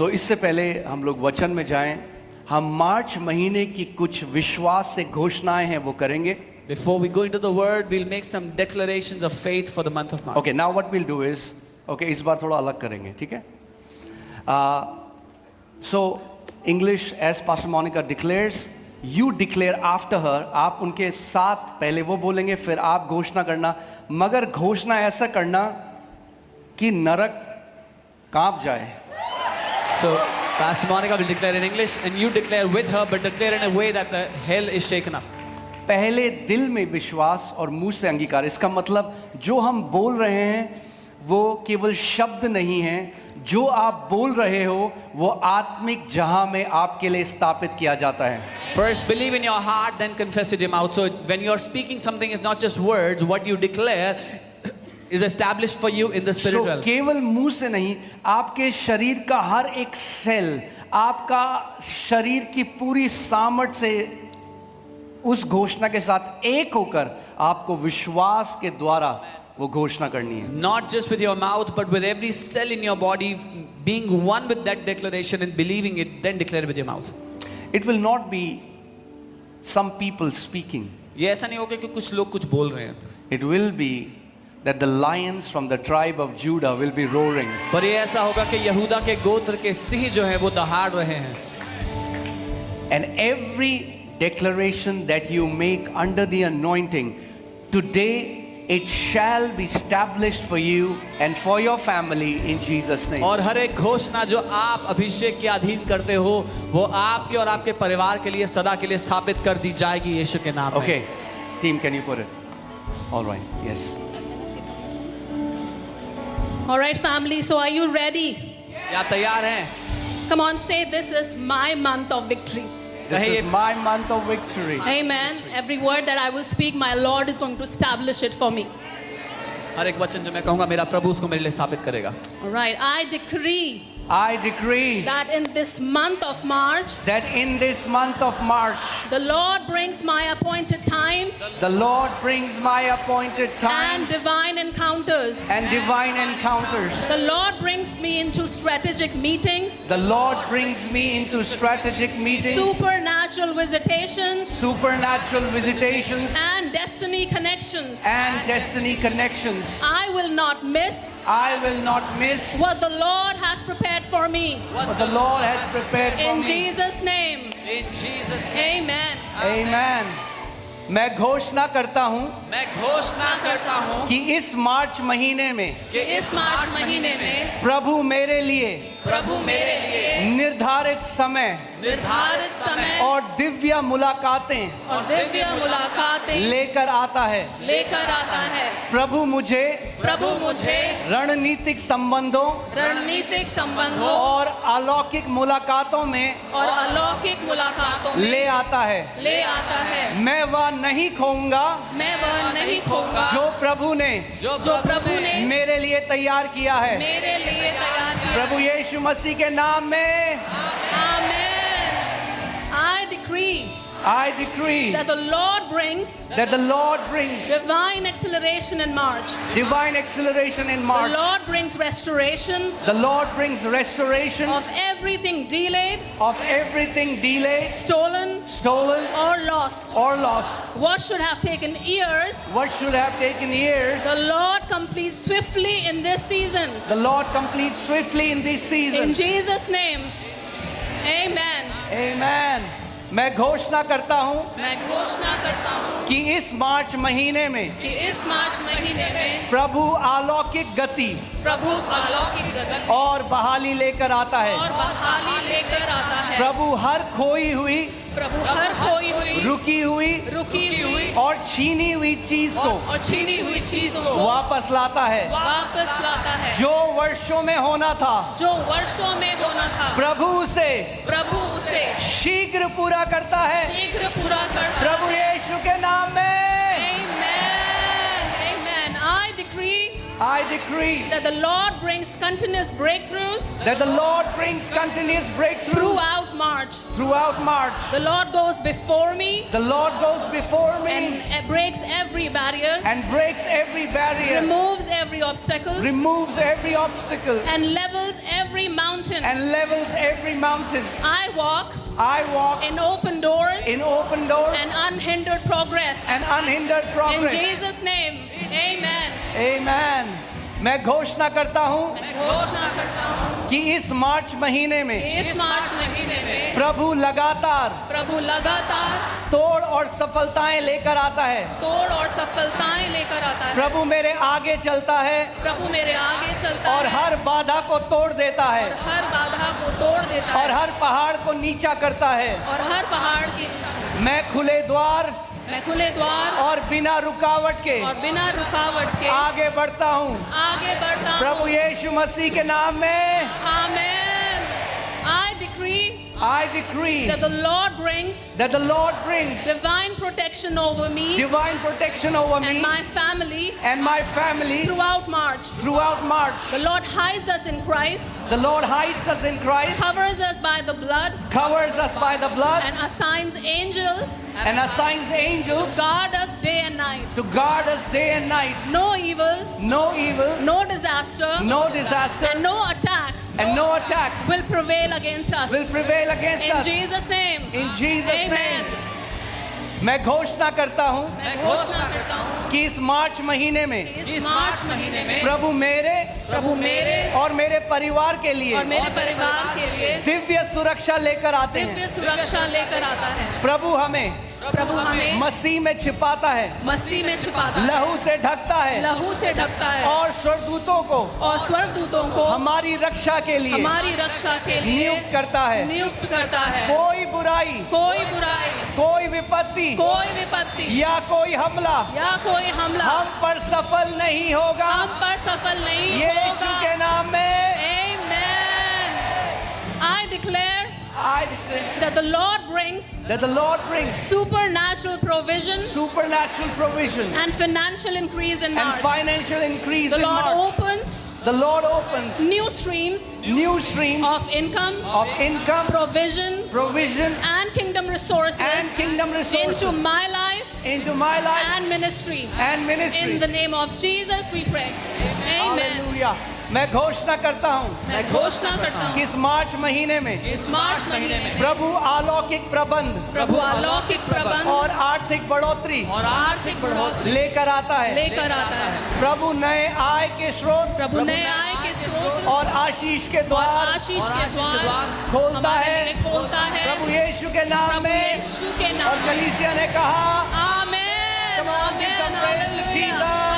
सो इससे पहले हम लोग वचन में जाएं, हम मार्च महीने की कुछ विश्वास से घोषणाएं हैं वो करेंगे. Before we go into the word, we'll make some declarations of faith for the month of March. Okay, now what we'll do is, okay, इस बार थोड़ा अलग करेंगे, ठीक है? So English, as Pastor Monica declares, you declare after her. आप उनके साथ पहले वो बोलेंगे, फिर आप घोषणा करना. मगर घोषणा ऐसा करना कि नरक कांप जाए. So Pastor Monica will declare in English and you declare with her, but declare in a way that the hell is shaken up. पहले दिल में विश्वास और मुंह से अंगीकार. इसका मतलब जो हम बोल रहे हैं वो केवल शब्द नहीं है, जो आप बोल रहे हो वो आत्मिक जहां में आपके लिए स्थापित किया जाता है. First believe in your heart, then confess with your mouth. So when you are speaking something, is not just words. What you declare is established for you in the spirit realm. केवल मुंह से नहीं, आपके शरीर का हर एक cell, आपका शरीर की पूरी सामर्थ्य से उस घोषणा के साथ एक होकर आपको विश्वास के द्वारा वो घोषणा करनी है. Not just with your mouth, but with every cell in your body being one with that declaration and believing it, then declare with your mouth. It will not be some people speaking. ये ऐसा नहीं होगा कि कुछ लोग कुछ बोल रहे हैं. It will be that the lions from the tribe of Judah will be roaring. पर ये ऐसा होगा कि यहूदा के गोत्र के सिंह जो हैं वो दहाड़ रहे हैं. And every declaration that you make under the anointing, today it shall be established for you and for your family in Jesus name. और हर एक घोषणा जो आप अभिषेक के अधीन करते हो वो आपके और आपके परिवार के लिए सदा के लिए स्थापित कर दी जाएगी यीशु के नाम में. Okay, team, can you put it? All right, yes. All right, family, so are you ready? क्या तैयार हैं? Come on, say, this is my month of victory. This is my month of victory. Amen. Every word that I will speak, my Lord is going to establish it for me. हर एक वचन जो मैं कहूँगा मेरा प्रभु उसको मेरे लिए स्थापित करेगा. All right, I decree that in this month of March, the Lord brings my appointed times and divine encounters. The Lord brings me into strategic meetings, supernatural visitations, and destiny connections. I will not miss what the Lord has prepared for me. In Jesus' name. In Jesus' name. Amen. Amen. मैं घोषणा करता हूँ कि इस मार्च महीने में प्रभु मेरे लिए निर्धारित समय और दिव्य मुलाकातें लेकर आता है. प्रभु मुझे रणनीतिक संबंधों और अलौकिक मुलाकातों में ले आता है. मैं वह नहीं खोऊंगा जो प्रभु ने मेरे लिए तैयार किया है. प्रभु यीशु मसीह के नाम में. I decree that the Lord brings divine acceleration in March. The Lord brings restoration of everything delayed, stolen or lost. What should have taken years, the Lord completes swiftly in this season. In Jesus' name. Amen. मैं घोषणा करता हूँ कि इस मार्च महीने में प्रभु अलौकिक गति और बहाली लेकर आता है. प्रभु हर खोई हुई, रुकी हुई और छीनी हुई चीज को वापस लाता है. जो वर्षों में होना था प्रभु उसे शीघ्र पूरा करता है. प्रभु यीशु के नाम में. I decree that the Lord brings continuous breakthroughs throughout March. The Lord goes before me and breaks every barrier, removes every obstacle, and levels every mountain. and levels every mountain. I walk I walk in open doors in open doors and unhindered progress. and unhindered In progress. Jesus' name, amen. Amen. मैं घोषणा करता हूँ मैं घोषणा करता हूँ कि इस मार्च महीने में कि इस मार्च महीने में प्रभु लगातार प्रभु लगातार तोड़ और सफलताएं लेकर आता है। तोड़ और सफलताएं लेकर आता है। प्रभु मेरे आगे चलता है प्रभु मेरे आगे चलता और है हर बाधा को तोड़ देता और है हर बाधा को तोड़ देता और है हर पहाड़ को नीचा करता है। और हर पहाड़ की मैं खुले द्वार मैं खुले द्वार और बिना रुकावट के और बिना रुकावट के आगे बढ़ता हूँ। आगे बढ़ता प्रभु हूँ। यीशु मसीह के नाम में Amen. I decree I decree that the Lord brings that the Lord brings divine protection over me divine protection over and me my family and my family throughout March. throughout March. The Lord hides us in Christ, The Lord hides us in Christ, covers us by the blood, covers us by the blood, and assigns angels and assigns angels to guard us day and night. to guard us day and night. No evil, No evil, no disaster, no disaster, and no attack and no attack will prevail against us. will prevail against In us. Jesus' name. In Jesus' Amen. name. मैं घोषणा करता हूँ मैं घोषणा करता हूँ कि इस मार्च महीने में कि इस मार्च महीने में प्रभु प्रभु मेरे और मेरे परिवार के लिए और मेरे परिवार के लिए दिव्य सुरक्षा लेकर आते दिव्य हैं। सुरक्षा लेकर आता है। प्रभु हमें प्रभु हमें मसीह में छिपाता है, मसीह में छिपाता है, लहू से ढकता है लहू से ढकता है और स्वर्गदूतों को और स्वर्गदूतों को हमारी रक्षा के लिए हमारी रक्षा के लिए नियुक्त करता है। नियुक्त करता है। कोई बुराई, कोई बुराई, कोई विपत्ति कोई विपत्ति या कोई हमला या कोई हमला हम पर सफल नहीं होगा। हम पर सफल नहीं यीशु होगा। के नाम में Amen. I declare I declare that the Lord brings that the Lord brings supernatural provision supernatural provision and financial increase in and March. financial increase The in Lord March. opens The Lord opens new streams new streams of income, of income, provision, provision, and kingdom resources and kingdom resources into my life into my life and ministry. and ministry. In the name of Jesus we pray. Amen. Hallelujah. मैं घोषणा करता हूँ मैं घोषणा करता कि हूँ इस मार्च महीने में इस मार्च महीने में प्रभु अलौकिक प्रबंध प्रभु अलौकिक प्रबंध और आर्थिक बढ़ोतरी और आर्थिक बढ़ोतरी लेकर आता है। लेकर आता है। प्रभु नए आय के स्रोत प्रभु नए आय के स्रोत और आशीष के और द्वार आशीष के द्वार खोलता हमारे है। लिए खोलता है। प्रभु यीशु के नाम प्रभु में यीशु के और नाम में। कलीसिया ने कहा आमेन, आमेन, Praise हालेलुया। Jesus.